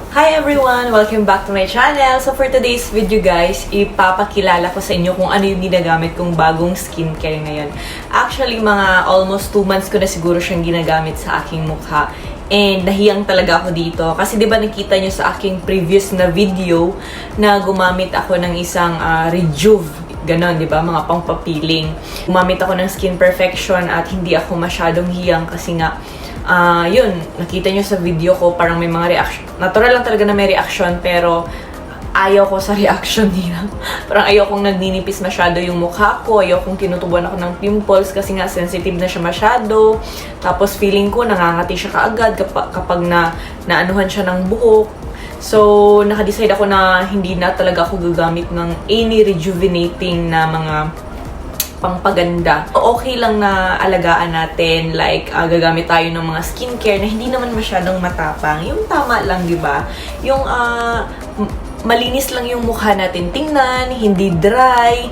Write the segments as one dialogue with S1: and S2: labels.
S1: Hi everyone! Welcome back to my channel. So for today's video guys, ipapakilala ko sa inyo kung ano yung ginagamit kong bagong skincare ngayon. Actually, mga almost 2 months ko na siguro siyang ginagamit sa aking mukha. And nahiyang talaga ako dito. Kasi diba nakita nyo sa aking previous na video na gumamit ako ng isang Rejuve. Ganon, di ba? Mga pangpapiling. Gumamit ako ng Skin Perfection at hindi ako masyadong hiyang kasi nga yun, nakita nyo sa video ko, parang may mga reaction. Natural lang talaga na may reaction, pero ayaw ko sa reaction nila. Parang ayaw kong nagninipis masyado yung mukha ko, ayaw kong tinutubuan ako ng pimples kasi nga sensitive na siya masyado. Tapos feeling ko nangangati siya kaagad kapag naanuhan siya ng buhok. So, nakadecide ako na hindi na talaga ako gagamit ng any rejuvenating na mga pangpaganda. Okay lang na alagaan natin, like gagamit tayo ng mga skincare na hindi naman masyadong matapang. Yung tama lang, di ba? Yung malinis lang yung mukha natin tingnan, hindi dry,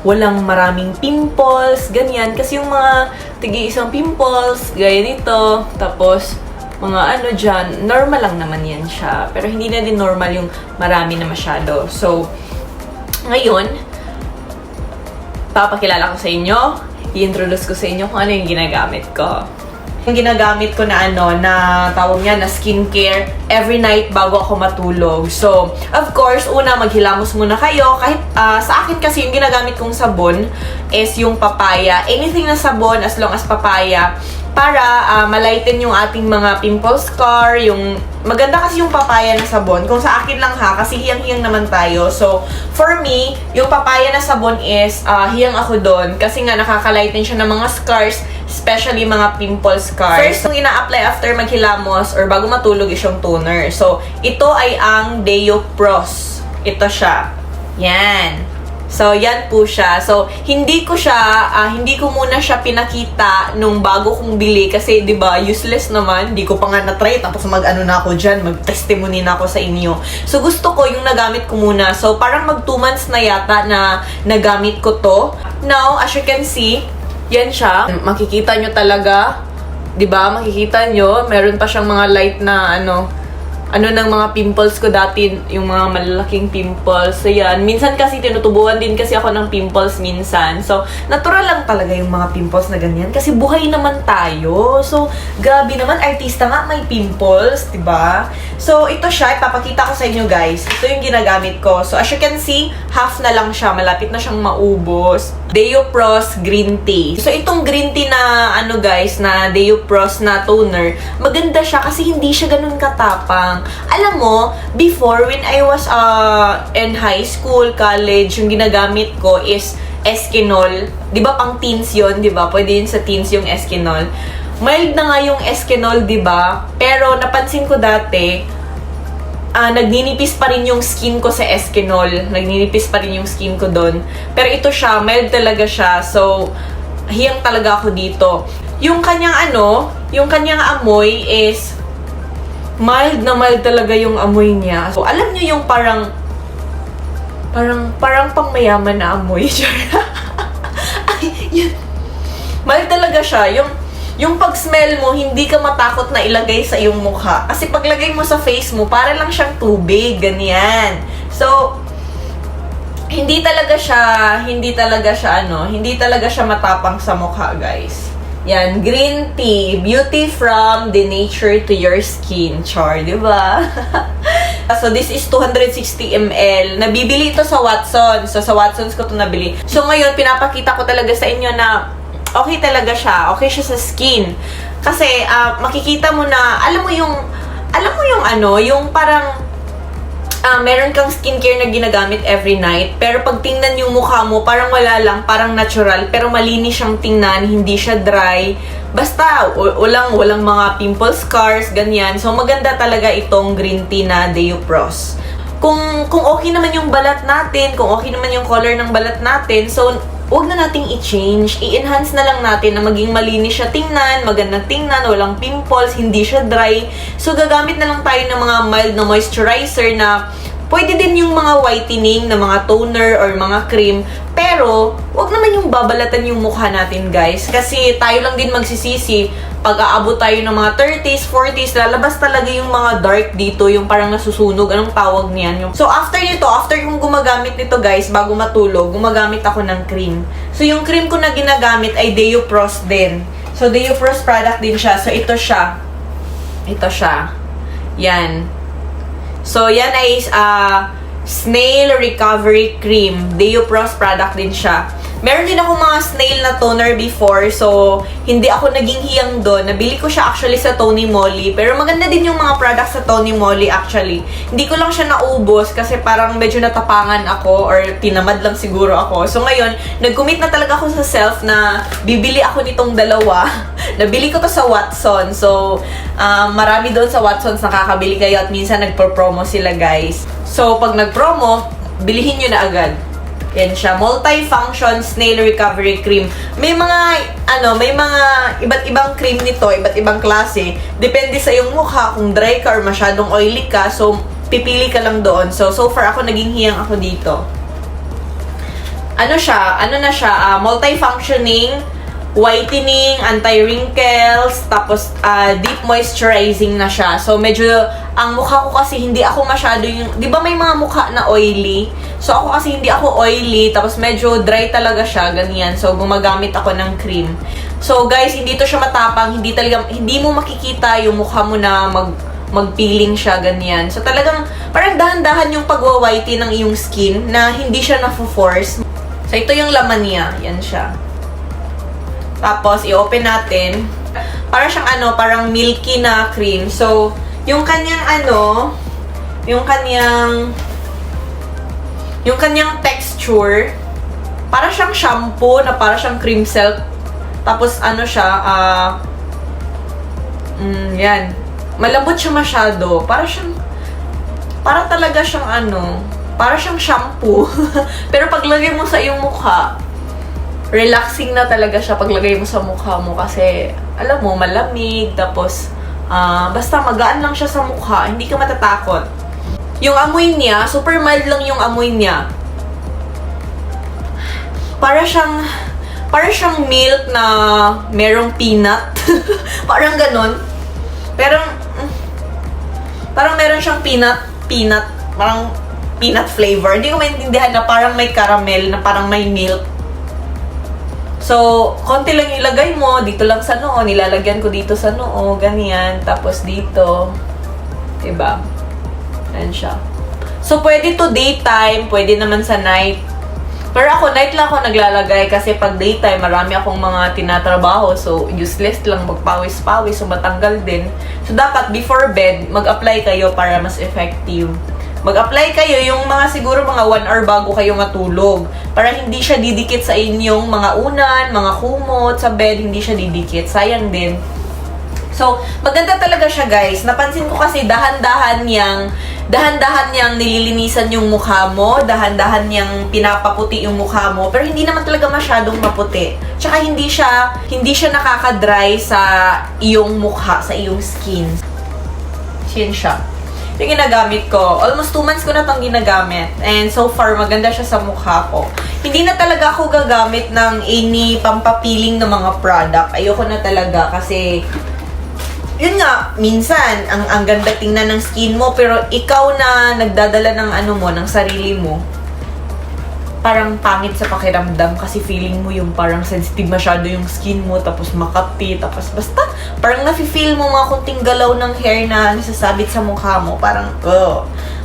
S1: walang maraming pimples, ganyan. Kasi yung mga tigi-isang pimples, gaya nito, tapos mga ano dyan, normal lang naman yan siya. Pero hindi na din normal yung marami na masyado. So, ngayon, papakilala ko sa inyo, i-introduce ko sa inyo kung ano yung ginagamit ko. Yung ginagamit ko na tawag niya na skincare every night bago ako matulog. So, of course, una maghilamos muna kayo. Kahit sa akin kasi yung ginagamit kong sabon is yung papaya. Anything na sabon as long as papaya para malighten yung ating mga pimple scar, yung maganda kasi yung papaya na sabon. Kung sa akin lang ha, kasi hiyang-hiyang naman tayo. So, for me, yung papaya na sabon is hiyang ako doon kasi nga nakaka-lighten siya ng mga scars, especially mga pimple scars. First, yung ina-apply after maghilamos or bago matulog is yung toner. So, ito ay ang Deo Pros. Ito siya. Yan. So, yan po siya. So, hindi ko muna siya pinakita nung bago kong bili kasi, di ba, useless naman. Hindi ko pa nga na-try. Tapos mag-ano na ako dyan, mag-testimony na ako sa inyo. So, gusto ko yung nagamit ko muna. So, parang mag 2 months na yata na nagamit ko to. Now, as you can see, yan siya. Makikita nyo talaga. Di ba? Makikita nyo. Meron pa siyang mga light na ng mga pimples ko dati, yung mga malalaking pimples. So, yan. Minsan kasi tinutubuan din kasi ako ng pimples minsan. So, natural lang talaga yung mga pimples na ganyan. Kasi buhay naman tayo. So, grabe naman. Artista nga may pimples, diba? So, ito siya. Ipapakita ko sa inyo, guys. Ito yung ginagamit ko. So, as you can see, half na lang siya. Malapit na siyang maubos. Deo Pros Green Tea. So, itong green tea na, guys, na Deo Pros na toner, maganda siya kasi hindi siya ganun katapang. Alam mo, before, when I was in high school, college, yung ginagamit ko is Eskinol. Di ba pang teens yun, di ba? Pwede yun sa teens yung Eskinol. Mild na nga yung Eskinol, di ba? Pero napansin ko dati, nagninipis pa rin yung skin ko sa Eskinol. Nagninipis pa rin yung skin ko doon. Pero ito siya, mild talaga siya. So, hiyang talaga ako dito. Yung kanyang yung kanyang amoy is mild na mild talaga yung amoy niya. So, alam niyo yung parang pangmayaman na amoy. Ay, yun. Mild talaga siya. Yung pag-smell mo, hindi ka matakot na ilagay sa iyong mukha. Kasi paglagay mo sa face mo, para lang siyang tubig. Ganyan. So, hindi talaga siya matapang sa mukha, guys. Yan, green tea, beauty from the nature to your skin, char, di ba? So, this is 260 ml. Nabibili ito sa Watsons. So, sa Watsons ko ito nabili. So, ngayon, pinapakita ko talaga sa inyo na okay talaga siya. Okay siya sa skin. Kasi, makikita mo na, alam mo yung parang, meron kang skincare na ginagamit every night, pero pag tingnan yung mukha mo, parang wala lang, parang natural, pero malinis siyang tingnan, hindi siya dry. Basta, walang mga pimple scars, ganyan. So, maganda talaga itong green tea na Deo Pros. Kung okay naman yung balat natin, kung okay naman yung color ng balat natin, so, huwag na nating i-change. I-enhance na lang natin na maging malinis siya tingnan, magandang tingnan, walang pimples, hindi siya dry. So, gagamit na lang tayo ng mga mild na moisturizer na pwede din yung mga whitening na mga toner or mga cream. Pero, wag naman yung babalatan yung mukha natin, guys. Kasi tayo lang din magsisisi. Pag aabot tayo ng mga 30s, 40s, lalabas talaga yung mga dark dito, yung parang nasusunog. Anong tawag niyan? So, after nito, after kong gumagamit nito, guys, bago matulog, gumagamit ako ng cream. So, yung cream ko na ginagamit ay Deupros din. So, Deupros product din siya. So, ito siya. Ito siya. Yan. So, yan ay Snail Recovery Cream. Deupros product din siya. Meron din ako mga snail na toner before, so hindi ako naging hiyang doon. Nabili ko siya actually sa Tony Moly, pero maganda din yung mga products sa Tony Moly actually. Hindi ko lang siya naubos kasi parang medyo natapangan ako or tinamad lang siguro ako. So ngayon, nag-commit na talaga ako sa self na bibili ako nitong dalawa. Nabili ko to sa Watson. So, marami doon sa Watsons nakakabili kayo at minsan nagpo-promo sila, guys. So, pag nag-promo, bilihin nyo na agad. Yan siya, multi-function snail recovery cream. May mga iba't ibang cream nito, iba't ibang klase. Depende sa iyong mukha kung dry ka or masyadong oily ka. So, pipili ka lang doon. So far ako naging hiyang ako dito. Ano siya, multi-functioning, whitening, anti-wrinkles, tapos deep moisturizing na siya. So, medyo, ang mukha ko kasi hindi ako masyado yung, di ba may mga mukha na oily? So, ako kasi hindi ako oily, tapos medyo dry talaga siya, ganyan. So, gumagamit ako ng cream. So, guys, hindi to siya matapang, hindi mo makikita yung mukha mo na mag-peeling siya, ganyan. So, talagang, parang dahan-dahan yung pagwa-whitey ng iyong skin na hindi siya na-force. So, ito yung laman niya. Yan siya. Tapos, i-open natin. Para siyang parang milky na cream. So, yung kanyang yung kanyang texture, para siyang shampoo na para siyang cream silk. Tapos, yan. Malambot siya masyado. Para talaga siyang para siyang shampoo. Pero paglagay mo sa iyong mukha, relaxing na talaga siya paglagay mo sa mukha mo kasi, alam mo, malamig, tapos, basta magaan lang siya sa mukha, hindi ka matatakot. Yung amoy niya, super mild lang yung amoy niya. Para siyang milk na merong peanut. Parang ganun. Pero, parang meron siyang peanut, parang peanut flavor. Hindi ko maintindihan na parang may caramel, na parang may milk. So, konti lang ilagay mo, dito lang sa noo, nilalagyan ko dito sa noo, ganyan, tapos dito, diba? Ayan siya. So, pwede to daytime, pwede naman sa night. Pero ako, night lang ako naglalagay kasi pag daytime, marami akong mga tinatrabaho, so useless lang, magpawis-pawis, so matanggal din. So, dapat before bed, mag-apply kayo para mas effective. Mag-apply kayo yung siguro mga 1 hour bago kayo matulog. Para hindi siya didikit sa inyong mga unan, mga kumot, sa bed, hindi siya didikit. Sayang din. So, maganda talaga siya, guys. Napansin ko kasi dahan-dahan niyang nililinisan yung mukha mo, dahan-dahan niyang pinapaputi yung mukha mo, pero hindi naman talaga masyadong maputi. Tsaka hindi siya nakaka-dry sa iyong mukha, sa iyong skin. Yan siya. Yung ginagamit ko. Almost 2 months ko na itong ginagamit. And so far, maganda siya sa mukha ko. Hindi na talaga ako gagamit ng any pampapiling ng mga product. Ayoko na talaga kasi yun nga, minsan, ang ganda tingnan ng skin mo, pero ikaw na nagdadala ng ng sarili mo, parang pangit sa pakiramdam kasi feeling mo yung parang sensitive masyado yung skin mo, tapos makapit, tapos basta, parang nafe-feel mo mga kunting galaw ng hair na nasasabit sa mukha mo, parang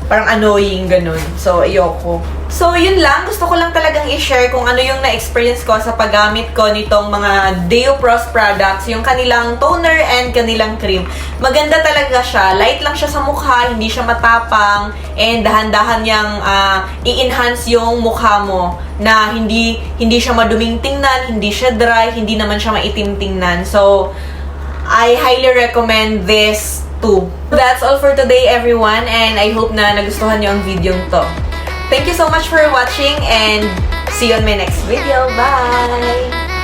S1: annoying, ganun. So, ayoko. So, yun lang. Gusto ko lang talagang i-share kung ano yung na-experience ko sa paggamit ko nitong mga Deupros products, yung kanilang toner and kanilang cream. Maganda talaga siya. Light lang siya sa mukha, hindi siya matapang, and dahan-dahan niyang i-enhance yung mukha mo na hindi siya maduming tingnan, hindi siya dry, hindi naman siya maitim tingnan. So, I highly recommend this too. That's all for today, everyone, and I hope na nagustuhan niyo ang video to. Thank you so much for watching and see you on my next video. Bye!